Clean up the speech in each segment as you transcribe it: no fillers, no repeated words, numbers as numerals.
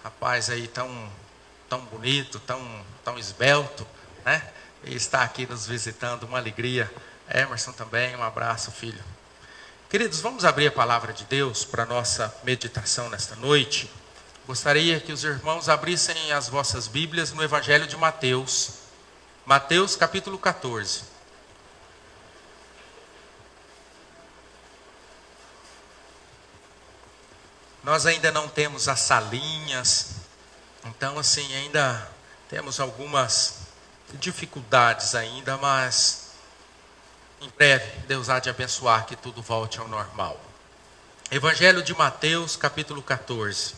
Rapaz aí tão bonito, tão esbelto, né? E está aqui nos visitando, uma alegria. Emerson também, um abraço, filho. Queridos, vamos abrir a palavra de Deus para a nossa meditação nesta noite. Gostaria que os irmãos abrissem as vossas Bíblias no Evangelho de Mateus. Mateus capítulo 14. Nós ainda não temos as salinhas, então assim, ainda temos algumas dificuldades ainda, mas em breve Deus há de abençoar que tudo volte ao normal. Evangelho de Mateus capítulo 14.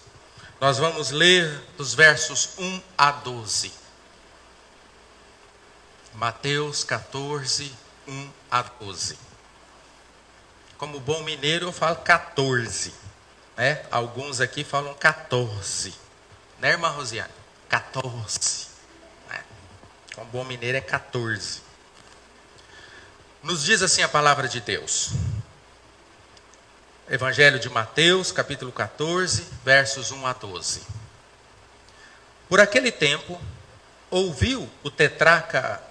Nós vamos ler dos versos 1 a 12. Mateus 14, 1 a 12. Como bom mineiro eu falo 14. Né? Alguns aqui falam 14. Né, irmã Rosiane? 14. Né? Como bom mineiro é 14. Nos diz assim a palavra de Deus. Evangelho de Mateus, capítulo 14, versos 1 a 12. Por aquele tempo, ouviu o tetrarca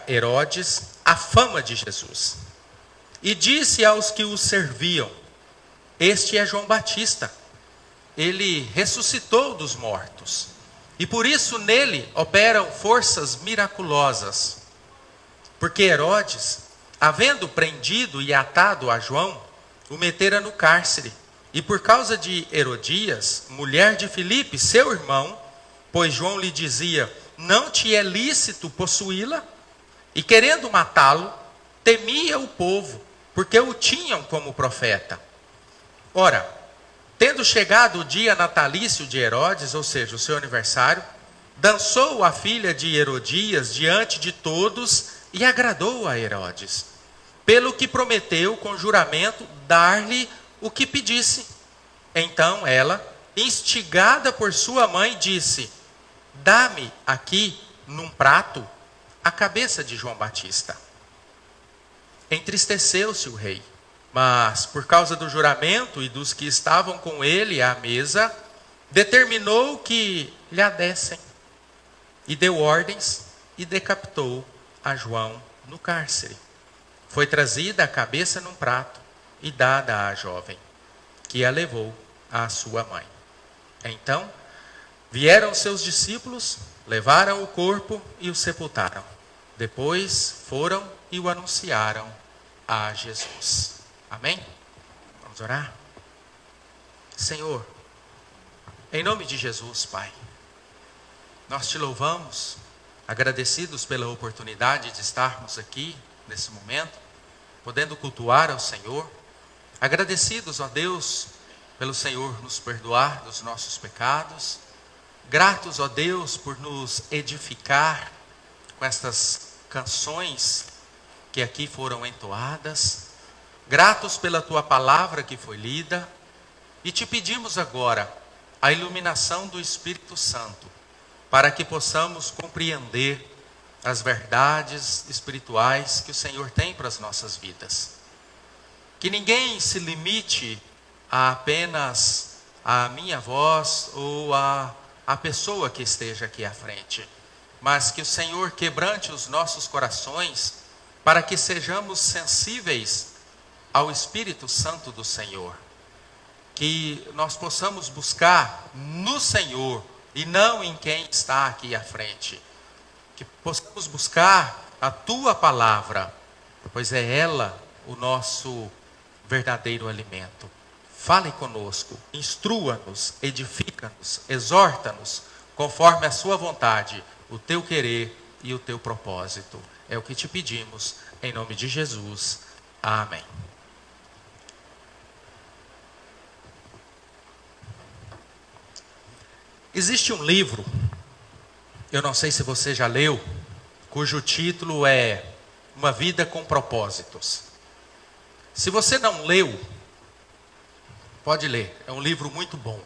Herodes a fama de Jesus. E disse aos que o serviam: Este é João Batista. Ele ressuscitou dos mortos. E por isso nele operam forças miraculosas. Porque Herodes, havendo prendido e atado a João, o metera no cárcere. E por causa de Herodias, mulher de Filipe, seu irmão, pois João lhe dizia: Não te é lícito possuí-la? E querendo matá-lo, temia o povo, porque o tinham como profeta. Ora, tendo chegado o dia natalício de Herodes, ou seja, o seu aniversário, dançou a filha de Herodias diante de todos e agradou a Herodes, pelo que prometeu com juramento dar-lhe o que pedisse. Então ela, instigada por sua mãe, disse: Dá-me aqui, num prato, a cabeça de João Batista. Entristeceu-se o rei, mas por causa do juramento e dos que estavam com ele à mesa, determinou que lhe a dessem. E deu ordens e decapitou a João no cárcere. Foi trazida a cabeça num prato e dada à jovem, que a levou à sua mãe. Então vieram seus discípulos, levaram o corpo e o sepultaram. Depois foram e o anunciaram a Jesus. Amém? Vamos orar? Senhor, em nome de Jesus, Pai, nós te louvamos, agradecidos pela oportunidade de estarmos aqui nesse momento, podendo cultuar ao Senhor. Agradecidos, ó Deus, pelo Senhor nos perdoar dos nossos pecados. Gratos, ó Deus, por nos edificar com estas canções que aqui foram entoadas. Gratos pela tua palavra que foi lida. E te pedimos agora a iluminação do Espírito Santo, para que possamos compreender as verdades espirituais que o Senhor tem para as nossas vidas. Que ninguém se limite a apenas a minha voz ou a pessoa que esteja aqui à frente, mas que o Senhor quebrante os nossos corações para que sejamos sensíveis ao Espírito Santo do Senhor. Que nós possamos buscar no Senhor e não em quem está aqui à frente. Que possamos buscar a tua palavra, pois é ela o nosso verdadeiro alimento. Fale conosco, instrua-nos, edifica-nos, exorta-nos, conforme a sua vontade, o teu querer e o teu propósito. É o que te pedimos, em nome de Jesus. Amém. Existe um livro, eu não sei se você já leu, cujo título é Uma Vida com Propósitos. Se você não leu, pode ler, é um livro muito bom.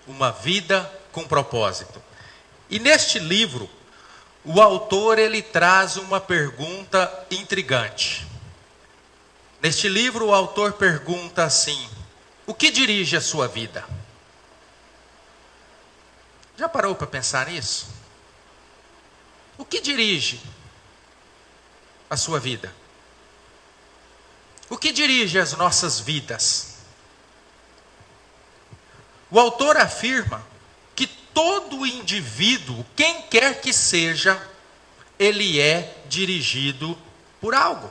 Uma Vida com Propósito. E neste livro, o autor ele traz uma pergunta intrigante. Neste livro, o autor pergunta assim: o que dirige a sua vida? Já parou para pensar nisso? O que dirige a sua vida? O que dirige as nossas vidas? O autor afirma que todo indivíduo, quem quer que seja, ele é dirigido por algo.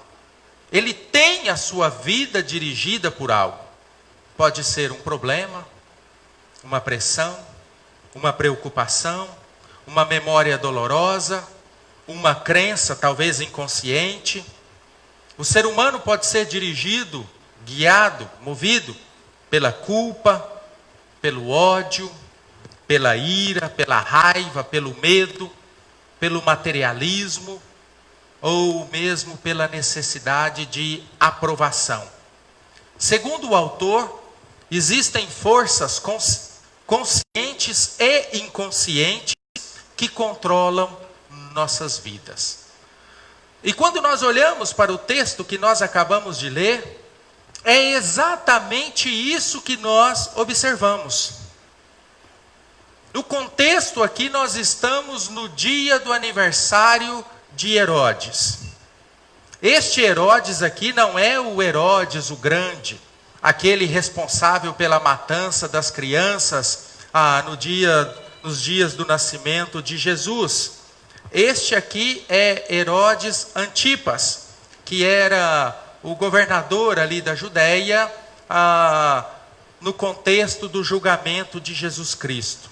Ele tem a sua vida dirigida por algo. Pode ser um problema, uma pressão, uma preocupação, uma memória dolorosa, uma crença talvez inconsciente. O ser humano pode ser dirigido, guiado, movido pela culpa, pelo ódio, pela ira, pela raiva, pelo medo, pelo materialismo, ou mesmo pela necessidade de aprovação. Segundo o autor, existem forças conscientes e inconscientes que controlam nossas vidas. E quando nós olhamos para o texto que nós acabamos de ler, é exatamente isso que nós observamos. No contexto aqui, nós estamos no dia do aniversário de Herodes. Este Herodes aqui não é o Herodes o Grande, aquele responsável pela matança das crianças nos dias do nascimento de Jesus. Este aqui é Herodes Antipas, que era o governador ali da Judéia, no contexto do julgamento de Jesus Cristo.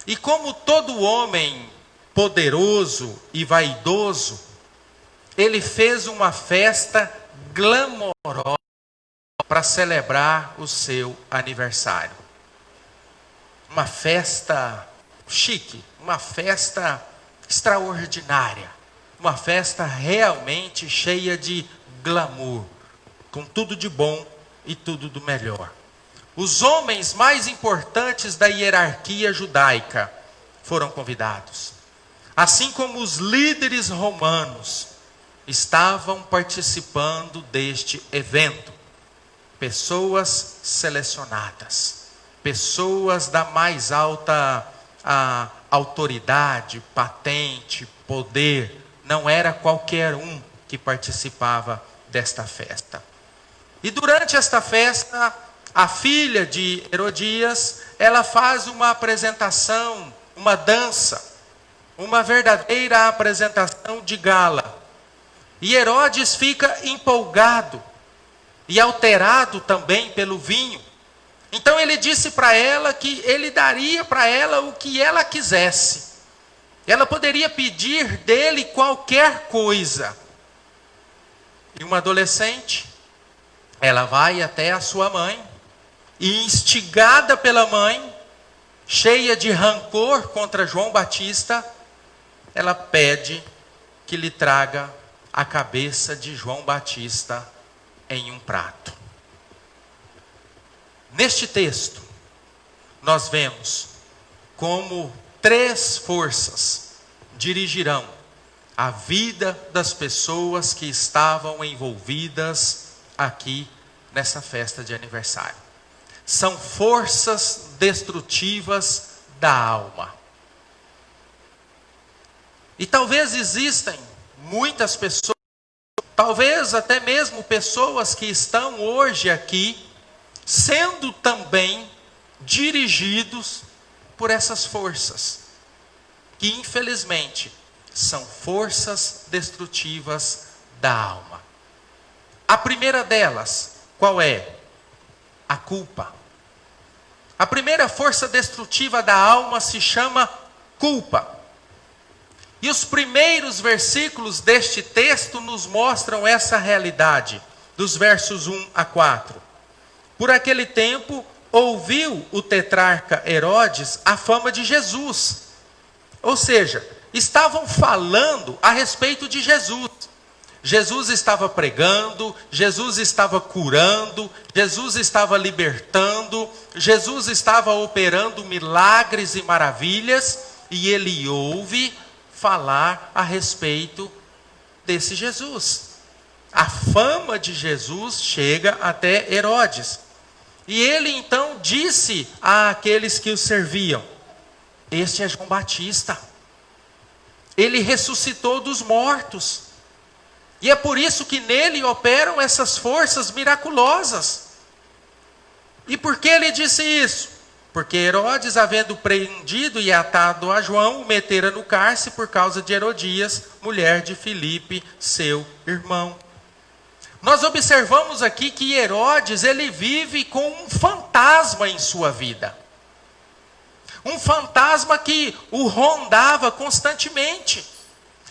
E como todo homem poderoso e vaidoso, ele fez uma festa glamourosa para celebrar o seu aniversário. Uma festa chique, uma festa extraordinária, uma festa realmente cheia de glamour, com tudo de bom e tudo do melhor. Os homens mais importantes da hierarquia judaica foram convidados, assim como os líderes romanos estavam participando deste evento. Pessoas selecionadas, pessoas da mais alta autoridade, patente, poder. Não era qualquer um que participava desta festa. E durante esta festa, a filha de Herodias, ela faz uma apresentação, uma dança, uma verdadeira apresentação de gala. E Herodes fica empolgado e alterado também pelo vinho. Então ele disse para ela que ele daria para ela o que ela quisesse. Ela poderia pedir dele qualquer coisa. E uma adolescente, ela vai até a sua mãe e, instigada pela mãe, cheia de rancor contra João Batista, ela pede que lhe traga a cabeça de João Batista em um prato. Neste texto, nós vemos como 3 forças dirigirão a vida das pessoas que estavam envolvidas aqui nessa festa de aniversário. São forças destrutivas da alma. E talvez existem muitas pessoas, talvez até mesmo pessoas que estão hoje aqui, sendo também dirigidos por essas forças, que infelizmente são forças destrutivas da alma. A primeira delas, qual é? A culpa. A primeira força destrutiva da alma se chama culpa. E os primeiros versículos deste texto nos mostram essa realidade, dos versos 1 a 4. Por aquele tempo, ouviu o tetrarca Herodes a fama de Jesus. Ou seja, estavam falando a respeito de Jesus. Jesus estava pregando, Jesus estava curando, Jesus estava libertando, Jesus estava operando milagres e maravilhas, e ele ouve falar a respeito desse Jesus. A fama de Jesus chega até Herodes. E ele então disse àqueles que o serviam: Este é João Batista. Ele ressuscitou dos mortos. E é por isso que nele operam essas forças miraculosas. E por que ele disse isso? Porque Herodes, havendo prendido e atado a João, o metera no cárcere por causa de Herodias, mulher de Filipe, seu irmão. Nós observamos aqui que Herodes, ele vive com um fantasma em sua vida. Um fantasma que o rondava constantemente.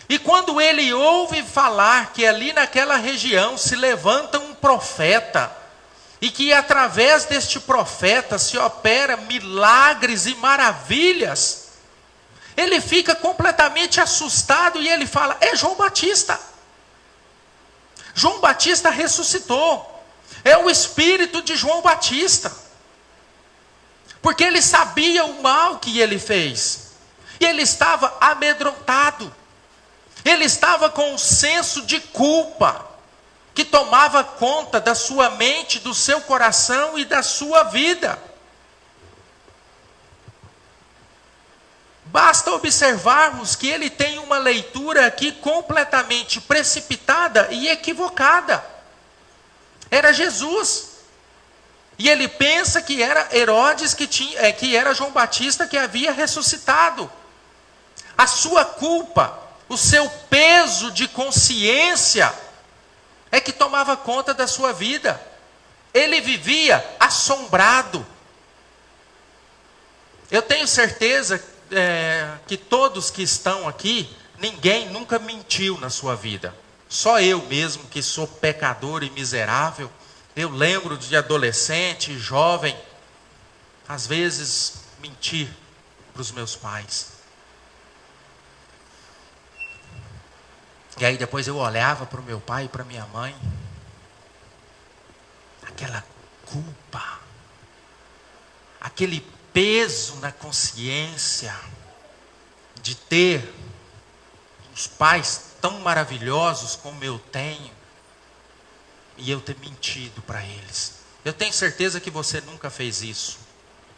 E quando ele ouve falar que ali naquela região se levanta um profeta, e que através deste profeta se opera milagres e maravilhas, ele fica completamente assustado e ele fala: é João Batista. João Batista ressuscitou. É o espírito de João Batista. Porque ele sabia o mal que ele fez. E ele estava amedrontado. Ele estava com um senso de culpa que tomava conta da sua mente, do seu coração e da sua vida. Basta observarmos que ele tem uma leitura aqui completamente precipitada e equivocada. Era Jesus. E ele pensa que era Herodes, que era João Batista que havia ressuscitado. A sua culpa, o seu peso de consciência é que tomava conta da sua vida. Ele vivia assombrado. Eu tenho certeza que todos que estão aqui, ninguém nunca mentiu na sua vida. Só eu mesmo, que sou pecador e miserável, eu lembro de adolescente, jovem, às vezes mentir para os meus pais. E aí depois eu olhava para o meu pai e para minha mãe, aquela culpa, aquele peso na consciência de ter uns pais tão maravilhosos como eu tenho, e eu ter mentido para eles. Eu tenho certeza que você nunca fez isso.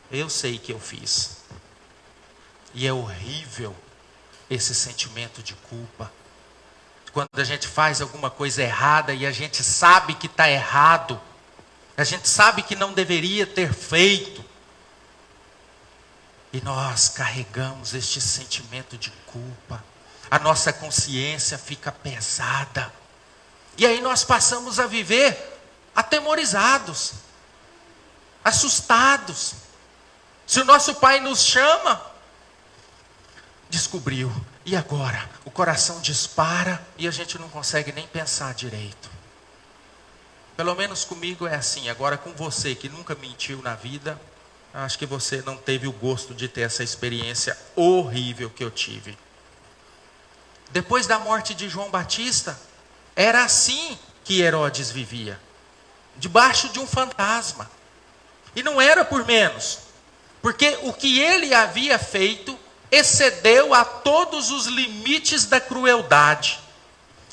Eu sei que eu fiz. E é horrível esse sentimento de culpa. Quando a gente faz alguma coisa errada e a gente sabe que está errado, a gente sabe que não deveria ter feito, e nós carregamos este sentimento de culpa, a nossa consciência fica pesada, e aí nós passamos a viver atemorizados, assustados. Se o nosso pai nos chama, descobriu, e agora? O coração dispara e a gente não consegue nem pensar direito. Pelo menos comigo é assim. Agora com você que nunca mentiu na vida, acho que você não teve o gosto de ter essa experiência horrível que eu tive. Depois da morte de João Batista, era assim que Herodes vivia. Debaixo de um fantasma. E não era por menos. Porque o que ele havia feito excedeu a todos os limites da crueldade.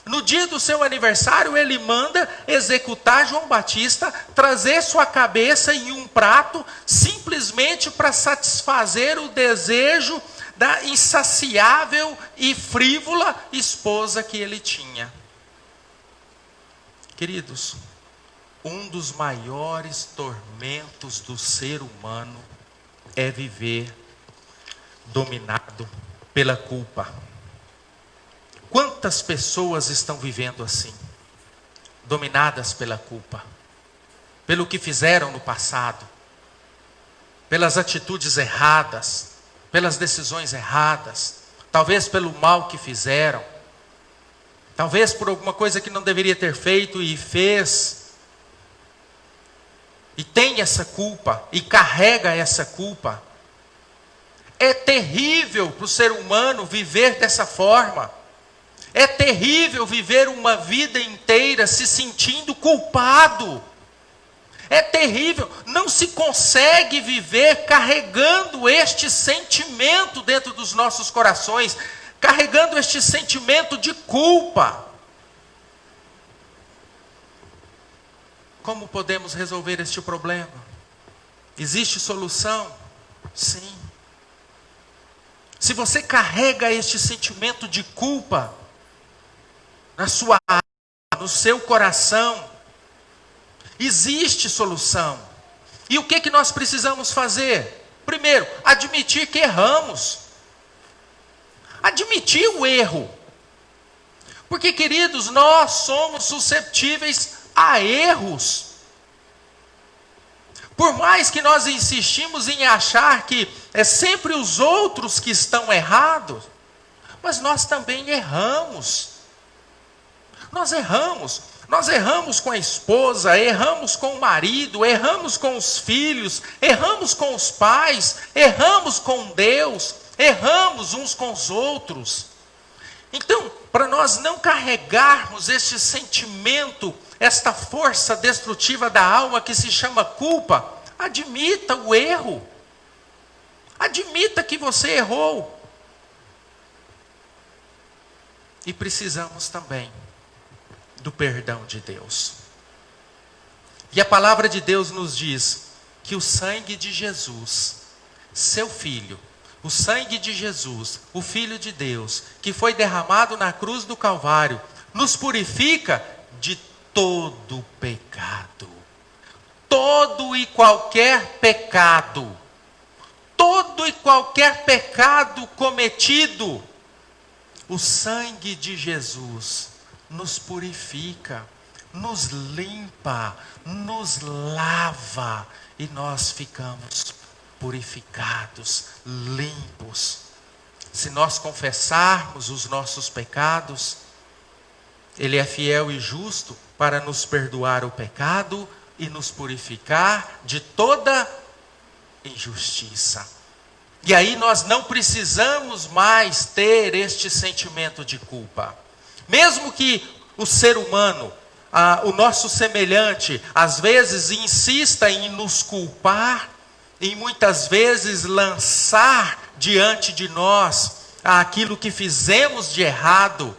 No dia do seu aniversário, ele manda executar João Batista, trazer sua cabeça em um prato, simplesmente para satisfazer o desejo da insaciável e frívola esposa que ele tinha. Queridos, um dos maiores tormentos do ser humano é viver dominado pela culpa. Quantas pessoas estão vivendo assim? Dominadas pela culpa. Pelo que fizeram no passado. Pelas atitudes erradas. Pelas decisões erradas. Talvez pelo mal que fizeram. Talvez por alguma coisa que não deveria ter feito e fez. E tem essa culpa. E carrega essa culpa. É terrível para o ser humano viver dessa forma. É terrível viver uma vida inteira se sentindo culpado. É terrível. Não se consegue viver carregando este sentimento dentro dos nossos corações. Carregando este sentimento de culpa. Como podemos resolver este problema? Existe solução? Sim. se você carrega este sentimento de culpa na sua alma, no seu coração, existe solução. E o que nós precisamos fazer? Primeiro, admitir que erramos. Admitir o erro. Porque, queridos, nós somos susceptíveis a erros. Por mais que nós insistimos em achar que é sempre os outros que estão errados, mas nós também erramos. Nós erramos. Nós erramos com a esposa, erramos com o marido, erramos com os filhos, erramos com os pais, erramos com Deus, erramos uns com os outros. Então, para nós não carregarmos este sentimento, esta força destrutiva da alma que se chama culpa, admita o erro. Admita que você errou. E precisamos também do perdão de Deus. E a palavra de Deus nos diz que o sangue de Jesus, seu Filho, o sangue de Jesus, o Filho de Deus, que foi derramado na cruz do Calvário, nos purifica de todo pecado. Todo e qualquer pecado. Todo e qualquer pecado cometido. O sangue de Jesus nos purifica, nos limpa, nos lava e nós ficamos purificados, limpos. Se nós confessarmos os nossos pecados, Ele é fiel e justo para nos perdoar o pecado e nos purificar de toda injustiça. E aí nós não precisamos mais ter este sentimento de culpa. Mesmo que o ser humano, o nosso semelhante, às vezes insista em nos culpar, e muitas vezes lançar diante de nós aquilo que fizemos de errado,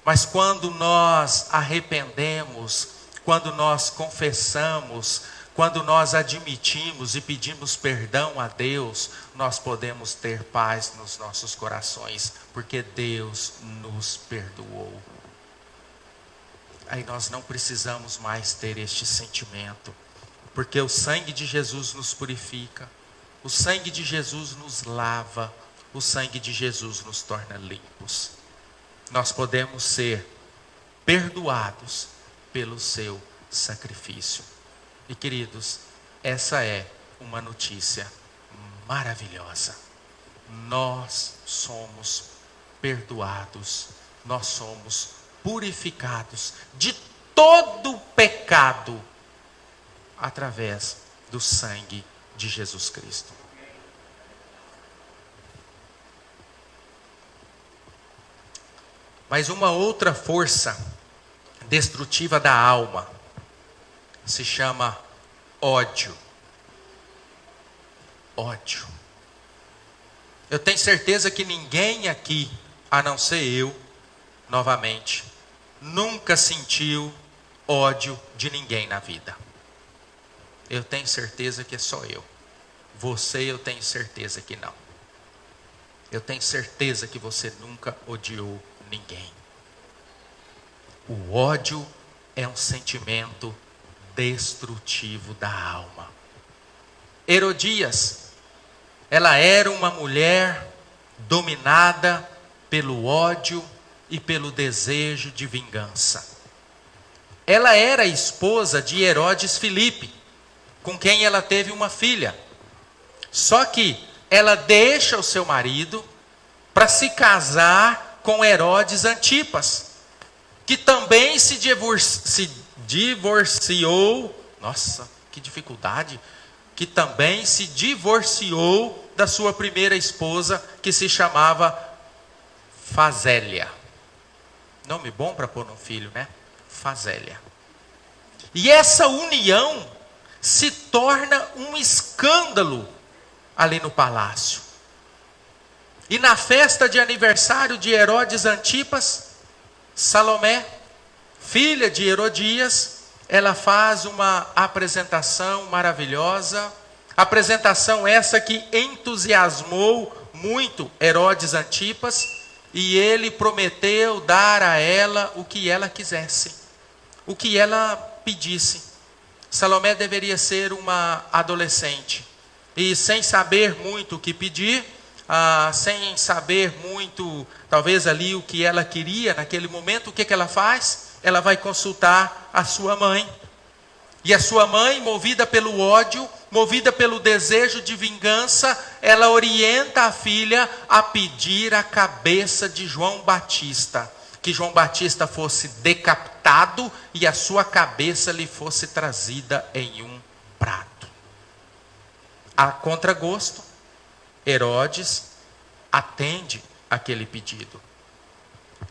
mas quando nós arrependemos, quando nós confessamos, quando nós admitimos e pedimos perdão a Deus, nós podemos ter paz nos nossos corações, porque Deus nos perdoou. Aí nós não precisamos mais ter este sentimento, porque o sangue de Jesus nos purifica, o sangue de Jesus nos lava, o sangue de Jesus nos torna limpos. Nós podemos ser perdoados pelo seu sacrifício. E queridos, essa é uma notícia maravilhosa. Nós somos perdoados, nós somos purificados de todo pecado através do sangue de Jesus Cristo. Mas uma outra força destrutiva da alma se chama ódio. Ódio. Eu tenho certeza que ninguém aqui, a não ser eu, novamente, nunca sentiu ódio de ninguém na vida. Eu tenho certeza que é só eu. Você, eu tenho certeza que não. Eu tenho certeza que você nunca odiou ninguém. O ódio é um sentimento destrutivo da alma. Herodias, ela era uma mulher dominada pelo ódio e pelo desejo de vingança. Ela era esposa de Herodes Filipe, com quem ela teve uma filha. Só que ela deixa o seu marido para se casar com Herodes Antipas, que também se divorciou. Nossa, que dificuldade! Que também se divorciou da sua primeira esposa, que se chamava Fazélia. Nome bom para pôr num filho, né? Fazélia. E essa união se torna um escândalo ali no palácio. E na festa de aniversário de Herodes Antipas, Salomé, filha de Herodias, ela faz uma apresentação maravilhosa. Apresentação essa que entusiasmou muito Herodes Antipas e ele prometeu dar a ela o que ela quisesse, o que ela pedisse. Salomé deveria ser uma adolescente e sem saber muito o que pedir, sem saber muito, talvez ali o que ela queria naquele momento, o que ela faz? Ela vai consultar a sua mãe. E a sua mãe, movida pelo ódio, movida pelo desejo de vingança, ela orienta a filha a pedir a cabeça de João Batista. Que João Batista fosse decapitado e a sua cabeça lhe fosse trazida em um prato. A contragosto, Herodes atende aquele pedido.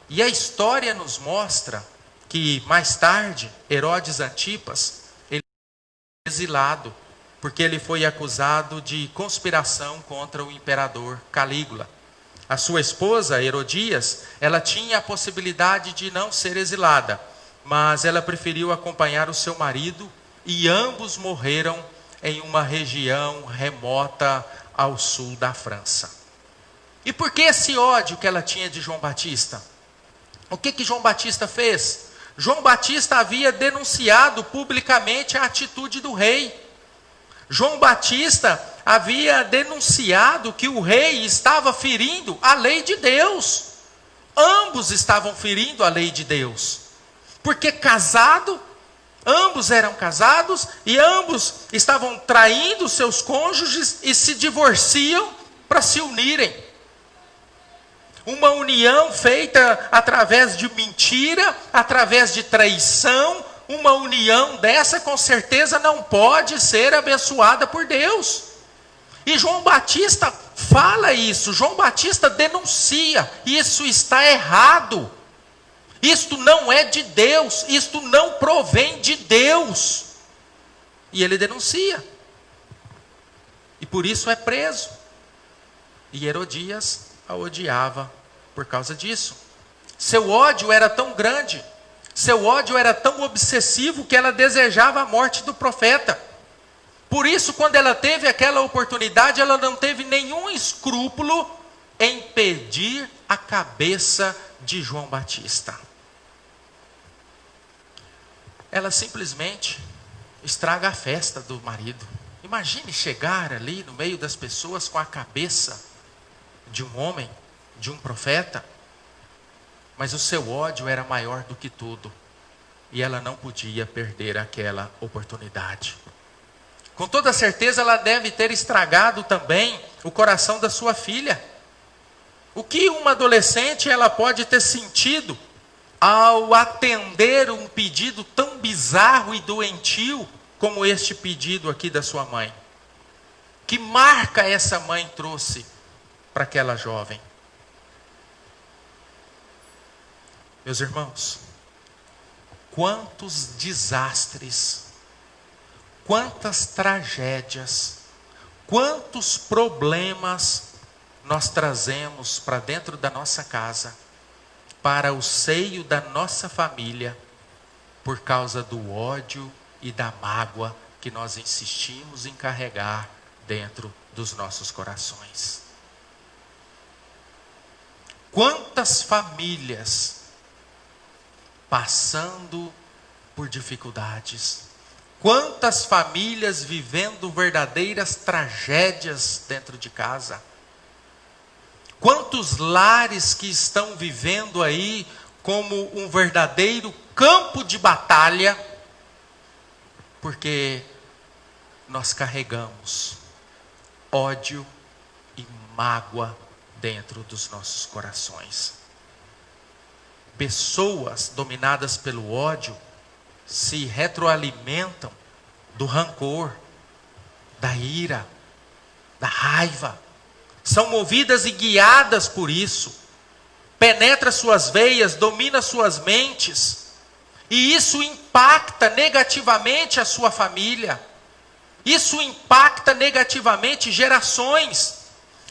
E a história nos mostra que mais tarde, Herodes Antipas, ele foi exilado, porque ele foi acusado de conspiração contra o imperador Calígula. A sua esposa, Herodias, ela tinha a possibilidade de não ser exilada, mas ela preferiu acompanhar o seu marido e ambos morreram em uma região remota ao sul da França. E por que esse ódio que ela tinha de João Batista? O que João Batista fez? João Batista havia denunciado publicamente a atitude do rei. João Batista havia denunciado que o rei estava ferindo a lei de Deus. Ambos estavam ferindo a lei de Deus. Porque ambos eram casados e ambos estavam traindo seus cônjuges e se divorciam para se unirem. Uma união feita através de mentira, através de traição. Uma união dessa com certeza não pode ser abençoada por Deus. E João Batista fala isso, João Batista denuncia, isso está errado. Isto não é de Deus, isto não provém de Deus. E ele denuncia. E por isso é preso. E Herodias a odiava por causa disso. Seu ódio era tão grande, seu ódio era tão obsessivo que ela desejava a morte do profeta. Por isso, quando ela teve aquela oportunidade, ela não teve nenhum escrúpulo em pedir a cabeça de João Batista. Ela simplesmente estraga a festa do marido. Imagine chegar ali no meio das pessoas com a cabeça de um homem, de um profeta. Mas o seu ódio era maior do que tudo. E ela não podia perder aquela oportunidade. Com toda certeza ela deve ter estragado também o coração da sua filha. O que uma adolescente ela pode ter sentido ao atender um pedido tão bizarro e doentio como este pedido aqui da sua mãe? Que marca essa mãe trouxe para aquela jovem? Meus irmãos, quantos desastres, quantas tragédias, quantos problemas nós trazemos para dentro da nossa casa, para o seio da nossa família, por causa do ódio e da mágoa que nós insistimos em carregar dentro dos nossos corações. Quantas famílias passando por dificuldades, quantas famílias vivendo verdadeiras tragédias dentro de casa, quantos lares que estão vivendo aí como um verdadeiro campo de batalha, porque nós carregamos ódio e mágoa dentro dos nossos corações. Pessoas dominadas pelo ódio se retroalimentam do rancor, da ira, da raiva. São movidas e guiadas por isso. Penetra suas veias, domina suas mentes. E isso impacta negativamente a sua família. Isso impacta negativamente gerações.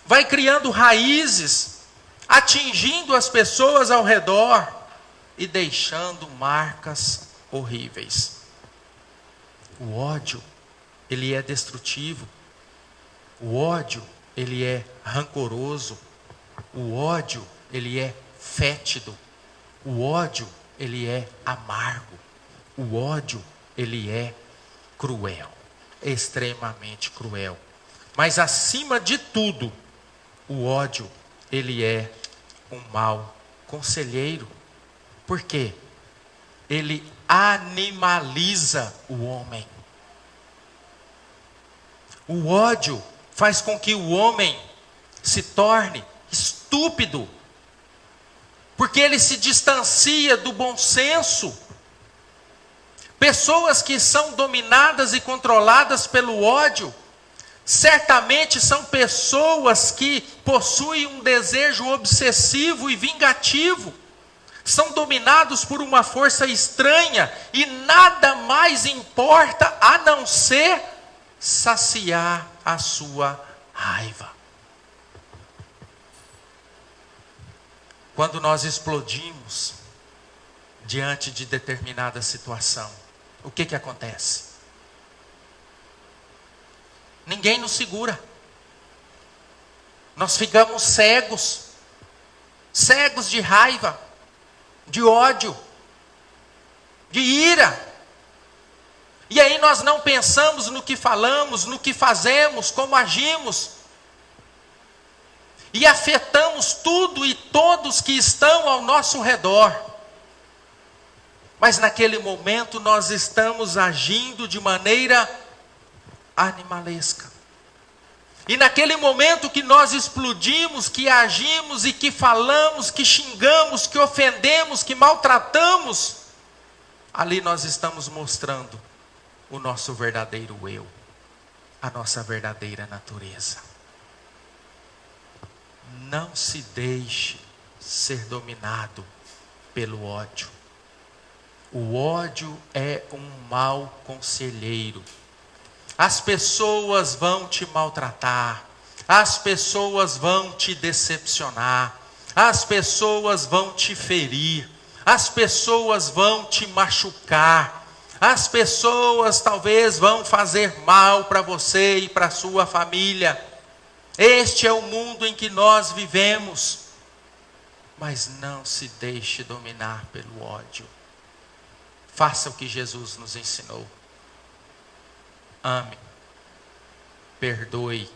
Vai criando raízes, atingindo as pessoas ao redor e deixando marcas horríveis. O ódio, ele é destrutivo. O ódio, ele é rancoroso. O ódio, ele é fétido. O ódio, ele é amargo. O ódio, ele é cruel. Extremamente cruel. Mas acima de tudo, o ódio, ele é um mau conselheiro. Por quê? Ele animaliza o homem. O ódio faz com que o homem se torne estúpido, porque ele se distancia do bom senso. Pessoas que são dominadas e controladas pelo ódio, certamente são pessoas que possuem um desejo obsessivo e vingativo. São dominados por uma força estranha e nada mais importa a não ser saciar a sua raiva. Quando nós explodimos diante de determinada situação, o que acontece? Ninguém nos segura. Nós ficamos cegos de raiva, de ódio, de ira. E aí nós não pensamos no que falamos, no que fazemos, como agimos. E afetamos tudo e todos que estão ao nosso redor. Mas naquele momento nós estamos agindo de maneira animalesca. E naquele momento que nós explodimos, que agimos e que falamos, que xingamos, que ofendemos, que maltratamos, ali nós estamos mostrando o nosso verdadeiro eu, a nossa verdadeira natureza. Não se deixe ser dominado pelo ódio. O ódio é um mau conselheiro. As pessoas vão te maltratar, as pessoas vão te decepcionar, as pessoas vão te ferir, as pessoas vão te machucar, as pessoas talvez vão fazer mal para você e para sua família. Este é o mundo em que nós vivemos. Mas não se deixe dominar pelo ódio. Faça o que Jesus nos ensinou. Ame, perdoe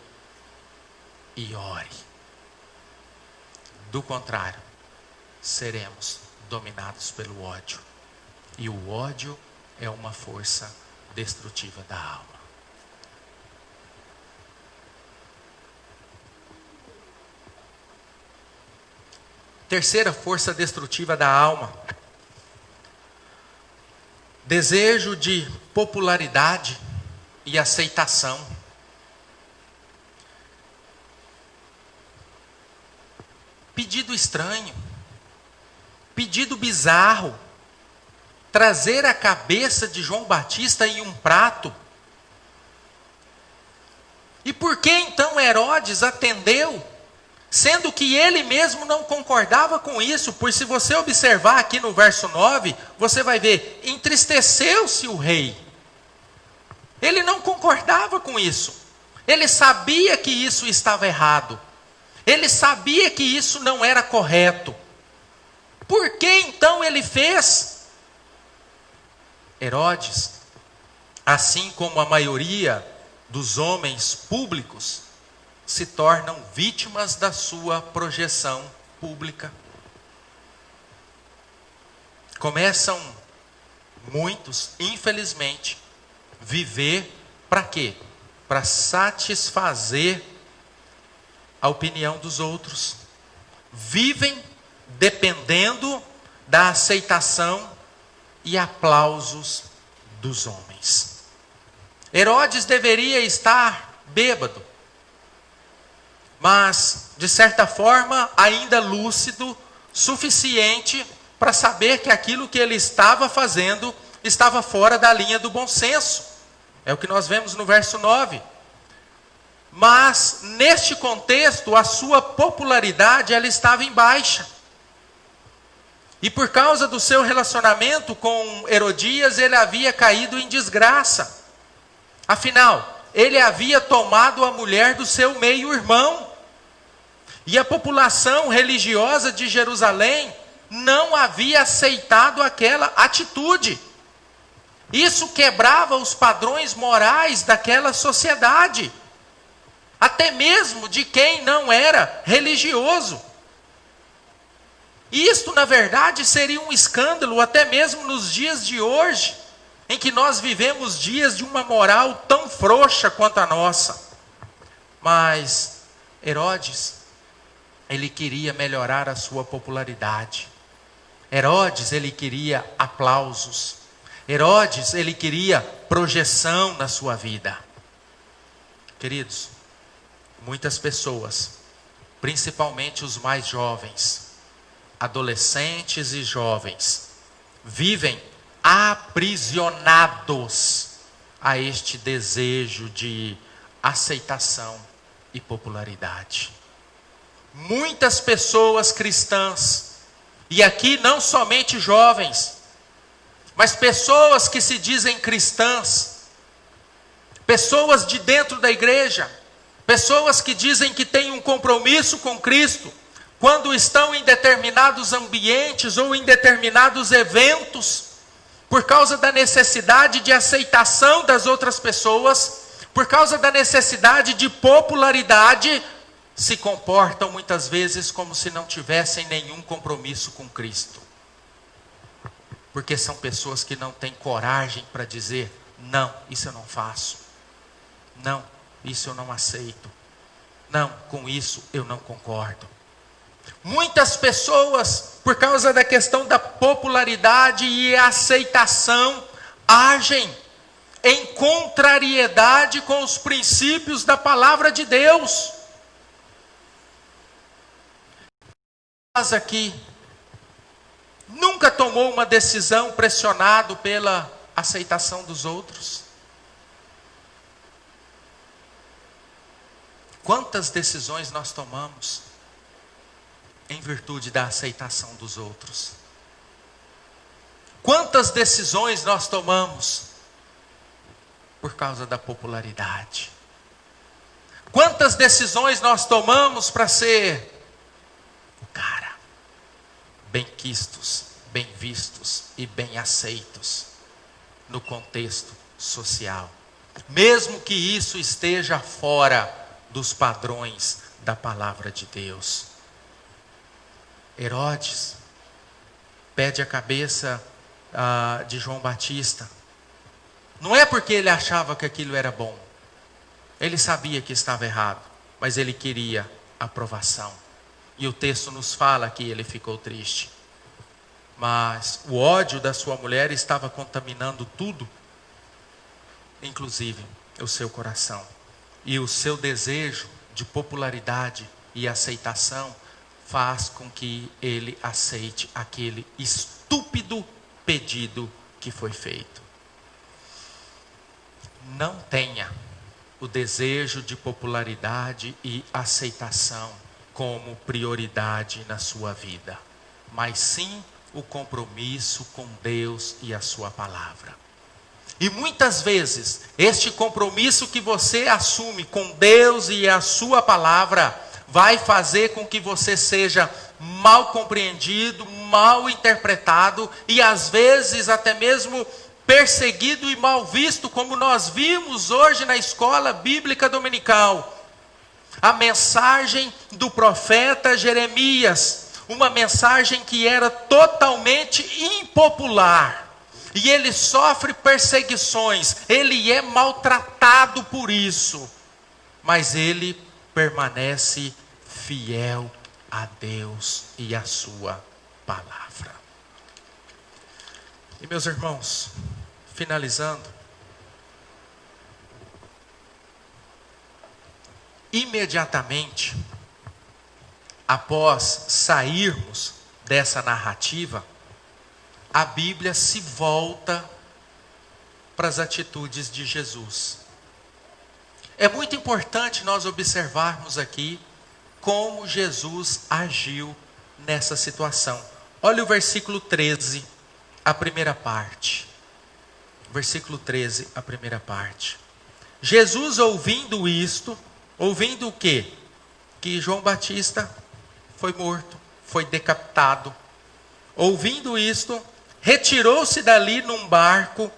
e ore. Do contrário, seremos dominados pelo ódio. E o ódio é uma força destrutiva da alma. Terceira força destrutiva da alma: desejo de popularidade e aceitação. Pedido estranho, pedido bizarro, trazer a cabeça de João Batista em um prato. E por que então Herodes atendeu, sendo que ele mesmo não concordava com isso? Pois se você observar aqui no verso 9, você vai ver, entristeceu-se o rei. Ele não concordava com isso. Ele sabia que isso estava errado. Ele sabia que isso não era correto. Por que então ele fez? Herodes, assim como a maioria dos homens públicos, se tornam vítimas da sua projeção pública. Começam muitos, infelizmente, viver para quê? Para satisfazer a opinião dos outros. Vivem dependendo da aceitação e aplausos dos homens. Herodes deveria estar bêbado, mas, de certa forma, ainda lúcido, suficiente para saber que aquilo que ele estava fazendo estava fora da linha do bom senso. É o que nós vemos no verso 9. Mas, neste contexto, a sua popularidade ela estava em baixa. E por causa do seu relacionamento com Herodias, ele havia caído em desgraça. Afinal, ele havia tomado a mulher do seu meio-irmão. E a população religiosa de Jerusalém não havia aceitado aquela atitude. Isso quebrava os padrões morais daquela sociedade, até mesmo de quem não era religioso. Isto, na verdade, seria um escândalo até mesmo nos dias de hoje, em que nós vivemos dias de uma moral tão frouxa quanto a nossa. Mas Herodes, ele queria melhorar a sua popularidade. Herodes, ele queria aplausos. Herodes, ele queria projeção na sua vida. Queridos, muitas pessoas, principalmente os mais jovens, adolescentes e jovens, vivem aprisionados a este desejo de aceitação e popularidade. Muitas pessoas cristãs, e aqui não somente jovens, mas pessoas que se dizem cristãs, pessoas de dentro da igreja, pessoas que dizem que têm um compromisso com Cristo, quando estão em determinados ambientes ou em determinados eventos, por causa da necessidade de aceitação das outras pessoas, por causa da necessidade de popularidade, se comportam muitas vezes como se não tivessem nenhum compromisso com Cristo. Porque são pessoas que não têm coragem para dizer: não, isso eu não faço. Não, isso eu não aceito. Não, com isso eu não concordo. Muitas pessoas, por causa da questão da popularidade e aceitação, agem em contrariedade com os princípios da palavra de Deus. Nós aqui nunca tomou uma decisão pressionado pela aceitação dos outros? Quantas decisões nós tomamos em virtude da aceitação dos outros? Quantas decisões nós tomamos por causa da popularidade? Quantas decisões nós tomamos para ser o cara? Bem-quistos, bem vistos e bem aceitos no contexto social, mesmo que isso esteja fora dos padrões da palavra de Deus. Herodes pede a cabeça de João Batista. Não é porque ele achava que aquilo era bom, ele sabia que estava errado, mas ele queria aprovação. E o texto nos fala que ele ficou triste. Mas o ódio da sua mulher estava contaminando tudo, inclusive o seu coração. E o seu desejo de popularidade e aceitação faz com que ele aceite aquele estúpido pedido que foi feito. Não tenha o desejo de popularidade e aceitação como prioridade na sua vida, mas sim o compromisso com Deus e a sua palavra. E muitas vezes, este compromisso que você assume com Deus e a sua palavra, vai fazer com que você seja mal compreendido, mal interpretado, e às vezes até mesmo perseguido e mal visto, como nós vimos hoje na escola bíblica dominical. A mensagem do profeta Jeremias, uma mensagem que era totalmente impopular, e ele sofre perseguições, ele é maltratado por isso, mas ele permanece fiel a Deus e a sua palavra. E meus irmãos, finalizando, imediatamente após sairmos dessa narrativa, a Bíblia se volta para as atitudes de Jesus. É muito importante nós observarmos aqui como Jesus agiu nessa situação. Olha o versículo 13, a primeira parte. Versículo 13, a primeira parte. Jesus, ouvindo isto, ouvindo o quê? Que João Batista foi morto, foi decapitado. Ouvindo isto, retirou-se dali num barco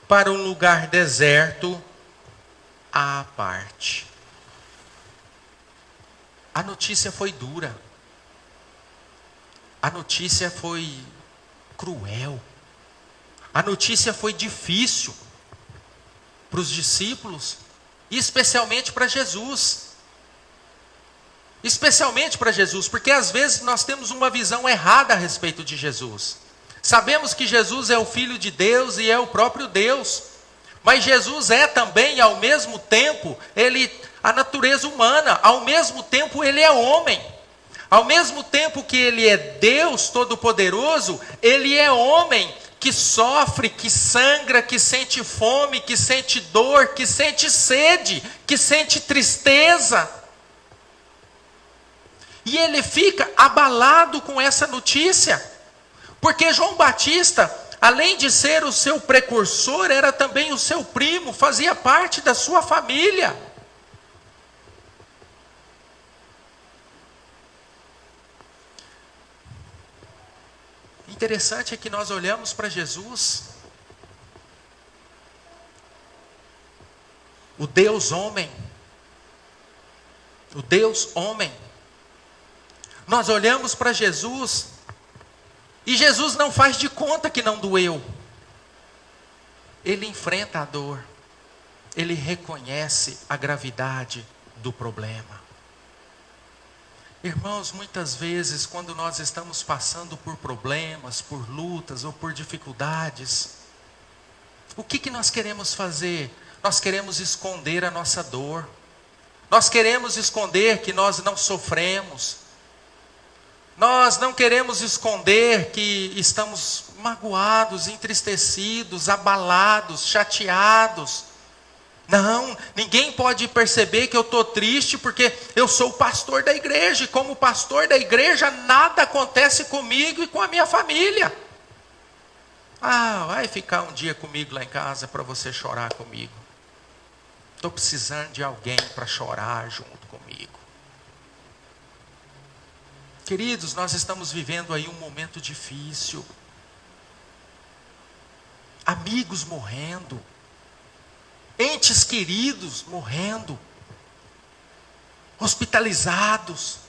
para um lugar deserto à parte. A notícia foi dura. A notícia foi cruel. A notícia foi difícil para os discípulos, e especialmente para Jesus. Especialmente para Jesus, porque às vezes nós temos uma visão errada a respeito de Jesus. Sabemos que Jesus é o Filho de Deus e é o próprio Deus, mas Jesus é também, ao mesmo tempo, a natureza humana, ao mesmo tempo ele é homem. Ao mesmo tempo que ele é Deus Todo-Poderoso, ele é homem que sofre, que sangra, que sente fome, que sente dor, que sente sede, que sente tristeza. E ele fica abalado com essa notícia, porque João Batista, além de ser o seu precursor, era também o seu primo, fazia parte da sua família. Interessante é que nós olhamos para Jesus, o Deus homem, o Deus homem. Nós olhamos para Jesus e Jesus não faz de conta que não doeu. Ele enfrenta a dor, ele reconhece a gravidade do problema. Irmãos, muitas vezes quando nós estamos passando por problemas, por lutas ou por dificuldades, o que nós queremos fazer? Nós queremos esconder a nossa dor. Nós queremos esconder que nós não sofremos. Nós não queremos esconder que estamos magoados, entristecidos, abalados, chateados. Não, ninguém pode perceber que eu estou triste porque eu sou o pastor da igreja. E como pastor da igreja, nada acontece comigo e com a minha família. Vai ficar um dia comigo lá em casa para você chorar comigo. Estou precisando de alguém para chorar junto comigo. Queridos, nós estamos vivendo aí um momento difícil. Amigos morrendo. Entes queridos morrendo. Hospitalizados.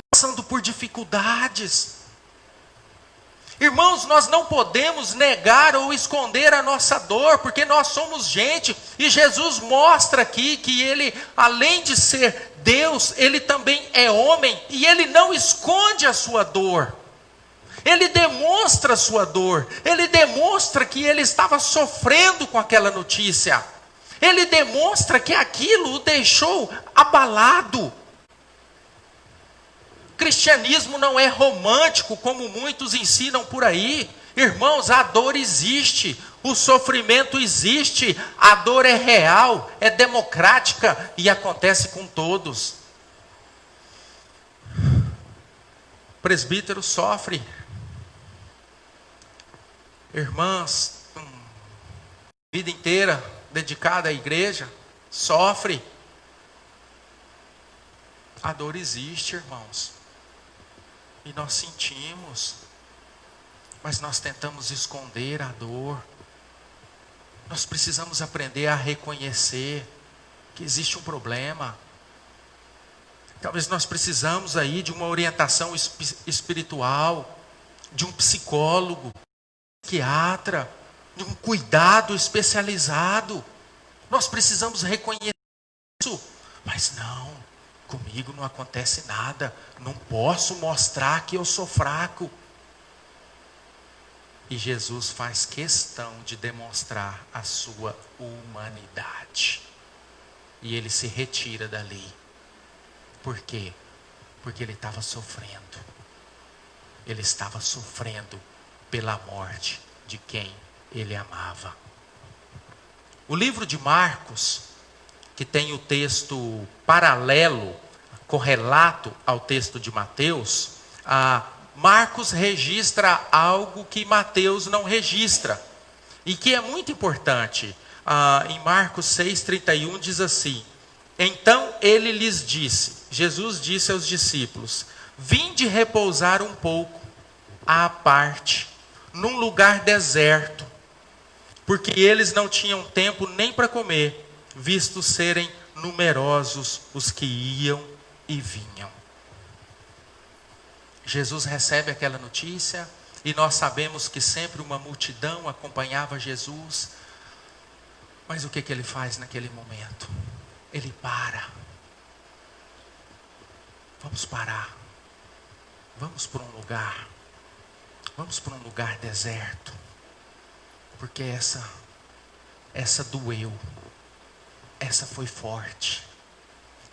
Passando por dificuldades. Irmãos, nós não podemos negar ou esconder a nossa dor, porque nós somos gente, e Jesus mostra aqui que ele, além de ser Deus, ele também é homem, e ele não esconde a sua dor. Ele demonstra a sua dor, ele demonstra que ele estava sofrendo com aquela notícia, ele demonstra que aquilo o deixou abalado. O cristianismo não é romântico, como muitos ensinam por aí. Irmãos, a dor existe, o sofrimento existe, a dor é real, é democrática e acontece com todos. O presbítero sofre. Irmãs, vida inteira dedicada à igreja, sofre. A dor existe, irmãos. E nós sentimos, mas nós tentamos esconder a dor. Nós precisamos aprender a reconhecer que existe um problema. Talvez nós precisamos aí de uma orientação espiritual, de um psicólogo, psiquiatra, de um cuidado especializado. Nós precisamos reconhecer isso, mas não. Comigo não acontece nada, não posso mostrar que eu sou fraco. E Jesus faz questão de demonstrar a sua humanidade. E ele se retira dali. Por quê? Porque ele estava sofrendo. Ele estava sofrendo pela morte de quem ele amava. O livro de Marcos, que tem o texto paralelo, correlato ao texto de Mateus, Marcos registra algo que Mateus não registra, e que é muito importante. em Marcos 6,31 diz assim: então ele lhes disse, Jesus disse aos discípulos: vinde repousar um pouco à parte, num lugar deserto, porque eles não tinham tempo nem para comer, visto serem numerosos os que iam e vinham. Jesus recebe aquela notícia, e nós sabemos que sempre uma multidão acompanhava Jesus. Mas o que ele faz naquele momento? Ele para. Vamos parar. Vamos para um lugar. Vamos para um lugar deserto. Porque essa doeu. Essa foi forte.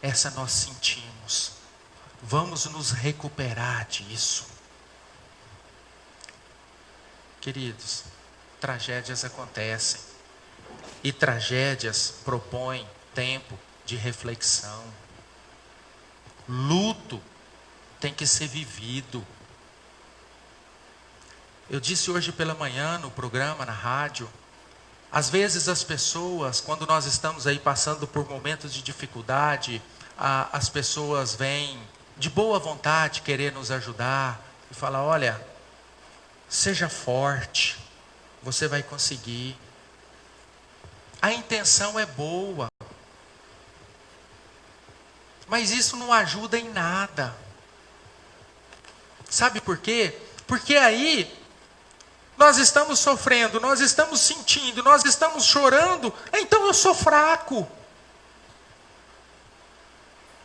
Essa nós sentimos. Vamos nos recuperar disso. Queridos, tragédias acontecem. E tragédias propõem tempo de reflexão. Luto tem que ser vivido. Eu disse hoje pela manhã no programa, na rádio, às vezes as pessoas, quando nós estamos aí passando por momentos de dificuldade, as pessoas vêm de boa vontade querer nos ajudar e falar: olha, seja forte, você vai conseguir. A intenção é boa, mas isso não ajuda em nada. Sabe por quê? Porque aí nós estamos sofrendo, nós estamos sentindo, nós estamos chorando, então eu sou fraco.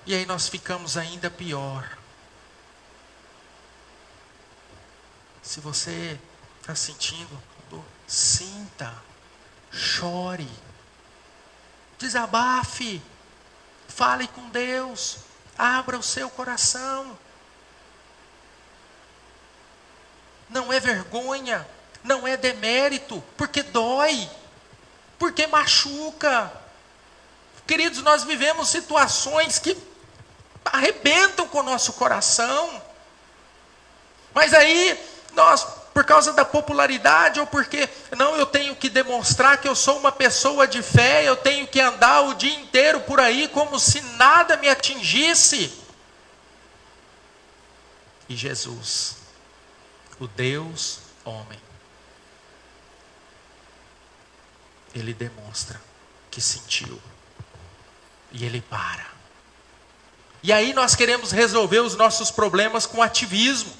E aí nós ficamos ainda pior. Se você está sentindo dor, sinta, chore, desabafe, fale com Deus, abra o seu coração. Não é vergonha, não é demérito, porque dói, porque machuca. Queridos, nós vivemos situações que arrebentam com o nosso coração. Mas aí, nós, por causa da popularidade, ou porque, não, eu tenho que demonstrar que eu sou uma pessoa de fé, eu tenho que andar o dia inteiro por aí como se nada me atingisse. E Jesus, o Deus homem, ele demonstra que sentiu. E ele para. E aí nós queremos resolver os nossos problemas com ativismo.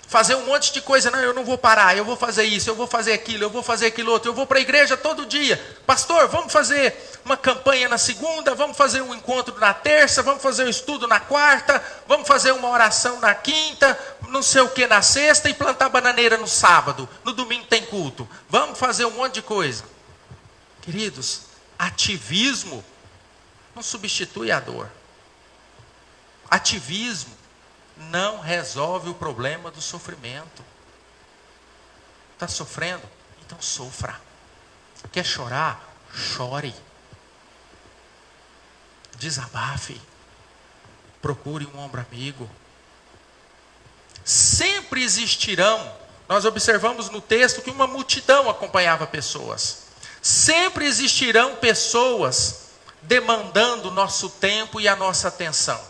Fazer um monte de coisa. Não, eu não vou parar, eu vou fazer isso, eu vou fazer aquilo, eu vou fazer aquilo outro. Eu vou para a igreja todo dia. Pastor, vamos fazer uma campanha na segunda, vamos fazer um encontro na terça, vamos fazer um estudo na quarta, vamos fazer uma oração na quinta, não sei o que na sexta, e plantar bananeira no sábado. No domingo tem culto. Vamos fazer um monte de coisa. Queridos, ativismo não substitui a dor. Ativismo não resolve o problema do sofrimento. Está sofrendo? Então sofra. Quer chorar? Chore. Desabafe. Procure um ombro amigo. Sempre existirão. Nós observamos no texto que uma multidão acompanhava pessoas. Sempre existirão pessoas demandando nosso tempo e a nossa atenção.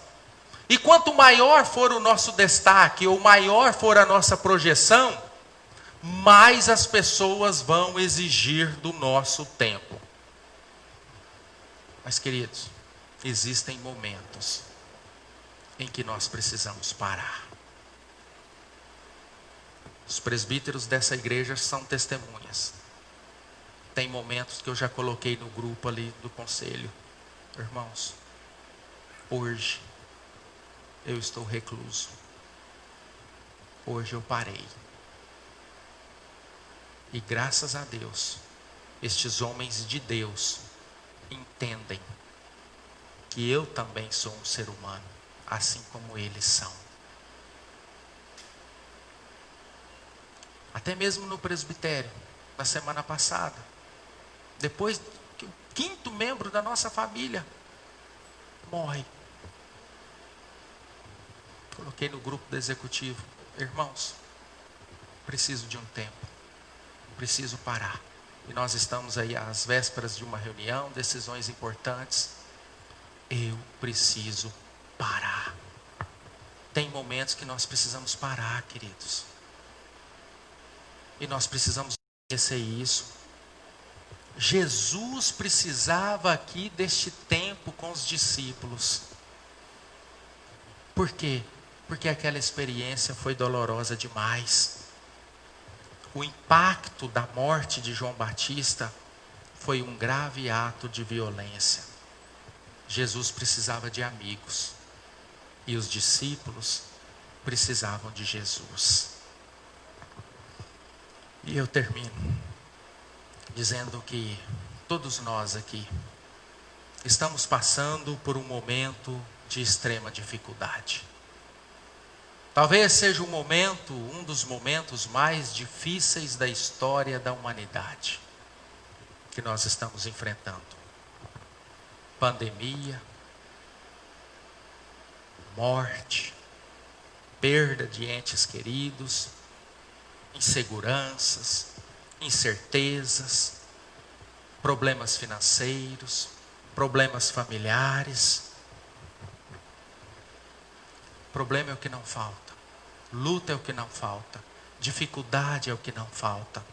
E quanto maior for o nosso destaque, ou maior for a nossa projeção, mais as pessoas vão exigir do nosso tempo. Mas, queridos, existem momentos em que nós precisamos parar. Os presbíteros dessa igreja são testemunhas. Tem momentos que eu já coloquei no grupo ali do conselho. Irmãos, hoje eu estou recluso. Hoje eu parei. E graças a Deus, estes homens de Deus entendem que eu também sou um ser humano, assim como eles são. Até mesmo no presbitério, na semana passada, depois que o 5º membro da nossa família morre, coloquei no grupo do executivo: irmãos, preciso de um tempo, preciso parar. e nós estamos aí às vésperas de uma reunião, decisões importantes. Eu preciso parar. Tem momentos que nós precisamos parar, queridos. E nós precisamos reconhecer isso. Jesus precisava aqui deste tempo com os discípulos. Por quê? Porque aquela experiência foi dolorosa demais. O impacto da morte de João Batista foi um grave ato de violência. Jesus precisava de amigos. E os discípulos precisavam de Jesus. E eu termino dizendo que todos nós aqui estamos passando por um momento de extrema dificuldade. Talvez seja um dos momentos mais difíceis da história da humanidade que nós estamos enfrentando. Pandemia, morte, perda de entes queridos, inseguranças, incertezas, problemas financeiros, problemas familiares. Problema é o que não falta, luta é o que não falta, dificuldade é o que não falta.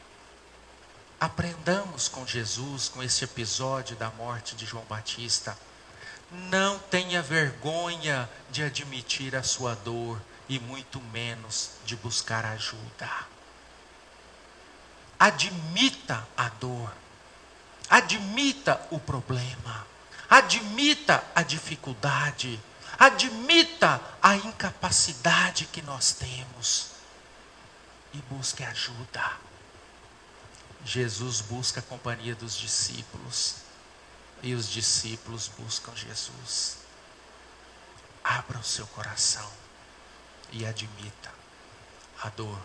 Aprendamos com Jesus, com esse episódio da morte de João Batista. Não tenha vergonha de admitir a sua dor e muito menos de buscar ajuda. Admita a dor, admita o problema, admita a dificuldade, admita a incapacidade que nós temos e busque ajuda. Jesus busca a companhia dos discípulos e os discípulos buscam Jesus. Abra o seu coração e admita a dor,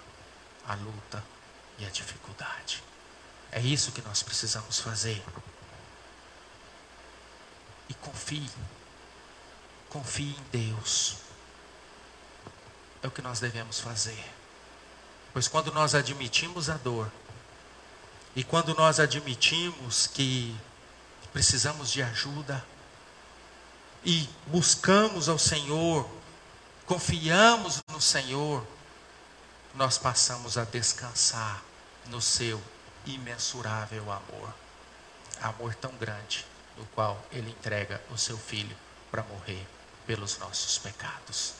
a luta e a dificuldade. É isso que nós precisamos fazer. E confie em Deus. É o que nós devemos fazer. Pois quando nós admitimos a dor, e quando nós admitimos que precisamos de ajuda, e buscamos ao Senhor, confiamos no Senhor, nós passamos a descansar no seu imensurável amor. Amor tão grande, no qual Ele entrega o seu Filho para morrer pelos nossos pecados.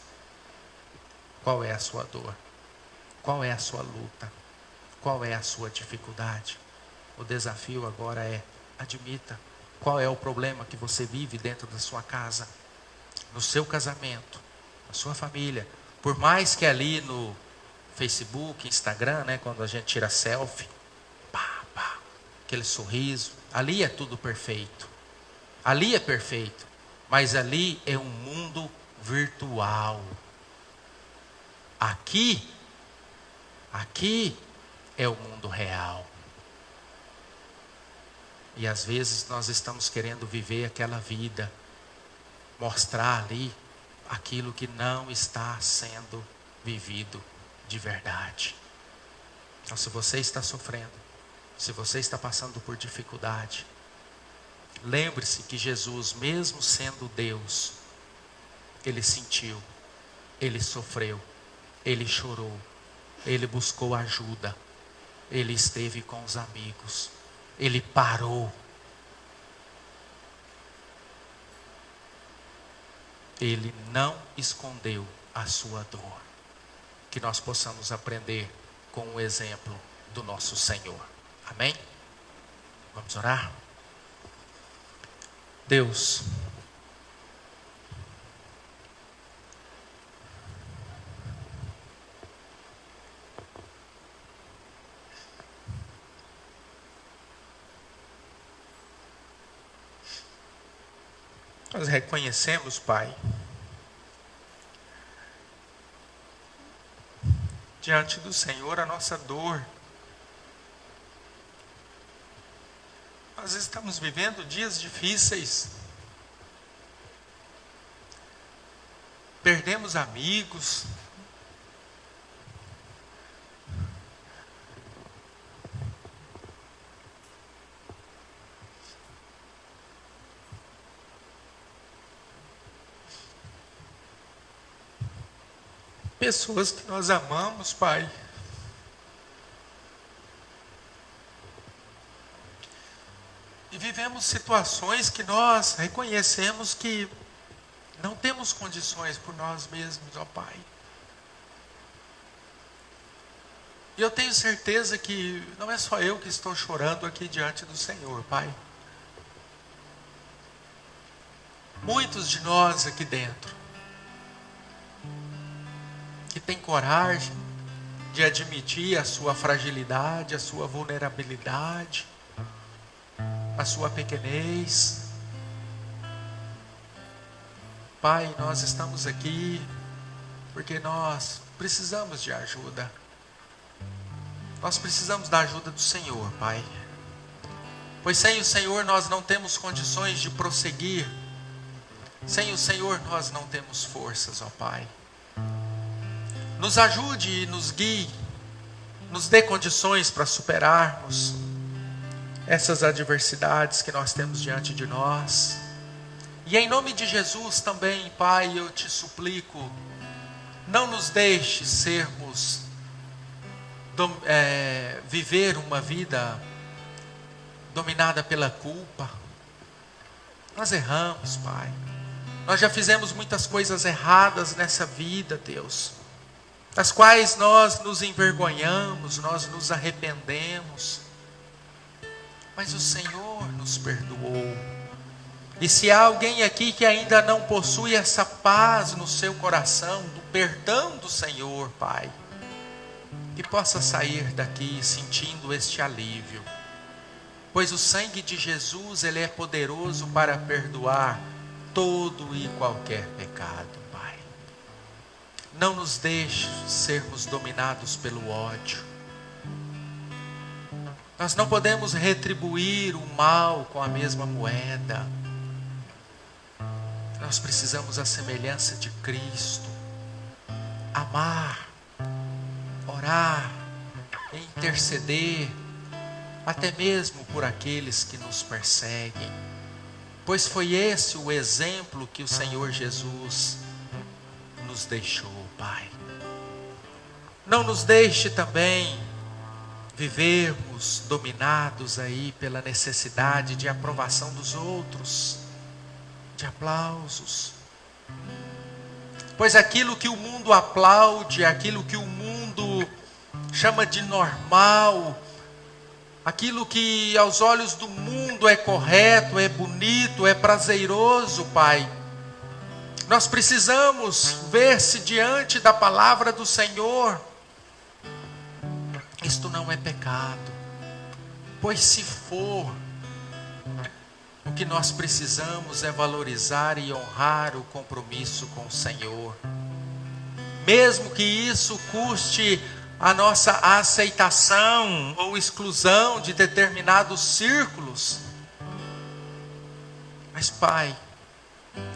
Qual é a sua dor? Qual é a sua luta? Qual é a sua dificuldade? O desafio agora é: admita. Qual é o problema que você vive dentro da sua casa, no seu casamento, na sua família? Por mais que ali no Facebook, Instagram, quando a gente tira selfie, aquele sorriso, ali é tudo perfeito. Ali é perfeito, mas ali é um mundo virtual. Aqui é o mundo real. E às vezes nós estamos querendo viver aquela vida, mostrar ali aquilo que não está sendo vivido de verdade. Então, se você está sofrendo, se você está passando por dificuldade, lembre-se que Jesus, mesmo sendo Deus, Ele sentiu, Ele sofreu, Ele chorou, Ele buscou ajuda, Ele esteve com os amigos, Ele parou. Ele não escondeu a sua dor. Que nós possamos aprender com o exemplo do nosso Senhor. Amém? Vamos orar? Deus, nós reconhecemos, Pai, diante do Senhor a nossa dor. Nós estamos vivendo dias difíceis. Perdemos amigos. pessoas que nós amamos, Pai. E vivemos situações que nós reconhecemos que não temos condições por nós mesmos, ó Pai. E eu tenho certeza que não é só eu que estou chorando aqui diante do Senhor, Pai. Muitos de nós aqui dentro, que têm coragem de admitir a sua fragilidade, a sua vulnerabilidade, a sua pequenez. Pai, nós estamos aqui porque nós precisamos de ajuda. Nós precisamos da ajuda do Senhor, Pai. Pois sem o Senhor nós não temos condições de prosseguir. Sem o Senhor nós não temos forças, ó Pai. Nos ajude e nos guie. Nos dê condições para superarmos essas adversidades que nós temos diante de nós. E em nome de Jesus também, Pai, eu te suplico, não nos deixe viver uma vida dominada pela culpa. Nós erramos, Pai. Nós já fizemos muitas coisas erradas nessa vida, Deus, das quais nós nos envergonhamos, nós nos arrependemos. Mas o Senhor nos perdoou. E se há alguém aqui que ainda não possui essa paz no seu coração, do perdão do Senhor, Pai, que possa sair daqui sentindo este alívio. Pois o sangue de Jesus, ele é poderoso para perdoar todo e qualquer pecado, Pai. Não nos deixe sermos dominados pelo ódio. Nós não podemos retribuir o mal com a mesma moeda. Nós precisamos a semelhança de Cristo, amar, orar, interceder, até mesmo por aqueles que nos perseguem. Pois foi esse o exemplo que o Senhor Jesus nos deixou, Pai. Não nos deixe também vivermos dominados aí pela necessidade de aprovação dos outros, de aplausos. Pois aquilo que o mundo aplaude, aquilo que o mundo chama de normal, aquilo que aos olhos do mundo é correto, é bonito, é prazeroso, Pai, nós precisamos ver se diante da palavra do Senhor, isto não é pecado. Pois se for, o que nós precisamos é valorizar e honrar o compromisso com o Senhor. Mesmo que isso custe a nossa aceitação ou exclusão de determinados círculos. Mas, Pai,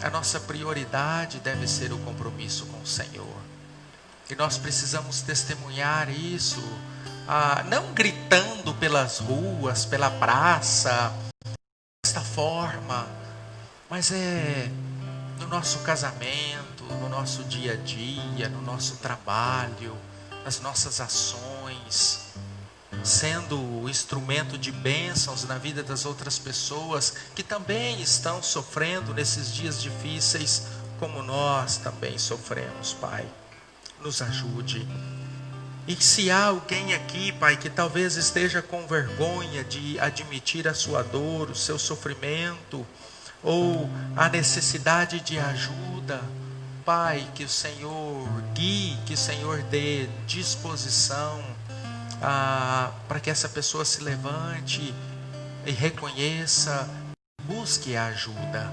a nossa prioridade deve ser o compromisso com o Senhor. E nós precisamos testemunhar isso, não gritando pelas ruas, pela praça, desta forma, mas no nosso casamento, no nosso dia a dia, no nosso trabalho, nas nossas ações, sendo instrumento de bênçãos na vida das outras pessoas que também estão sofrendo nesses dias difíceis, como nós também sofremos, Pai. Nos ajude. E se há alguém aqui, Pai, que talvez esteja com vergonha de admitir a sua dor, o seu sofrimento, ou a necessidade de ajuda, Pai, que o Senhor guie, que o Senhor dê disposição para que essa pessoa se levante e reconheça, busque a ajuda.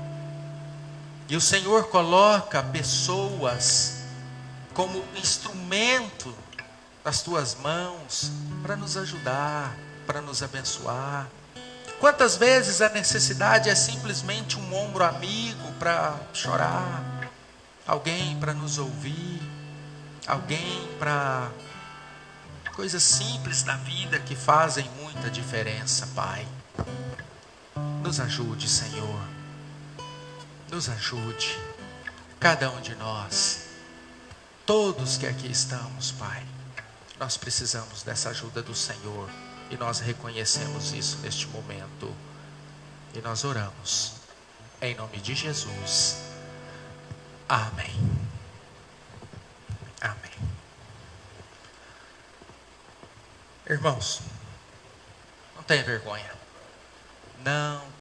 E o Senhor coloca pessoas como instrumento nas tuas mãos para nos ajudar, para nos abençoar. Quantas vezes a necessidade é simplesmente um ombro amigo para chorar, alguém para nos ouvir, alguém para coisas simples da vida que fazem muita diferença, Pai. Nos ajude, Senhor. Nos ajude, cada um de nós. todos que aqui estamos, Pai. Nós precisamos dessa ajuda do Senhor e nós reconhecemos isso neste momento. E nós oramos em nome de Jesus. Amém. Amém. Irmãos, não tenha vergonha. Não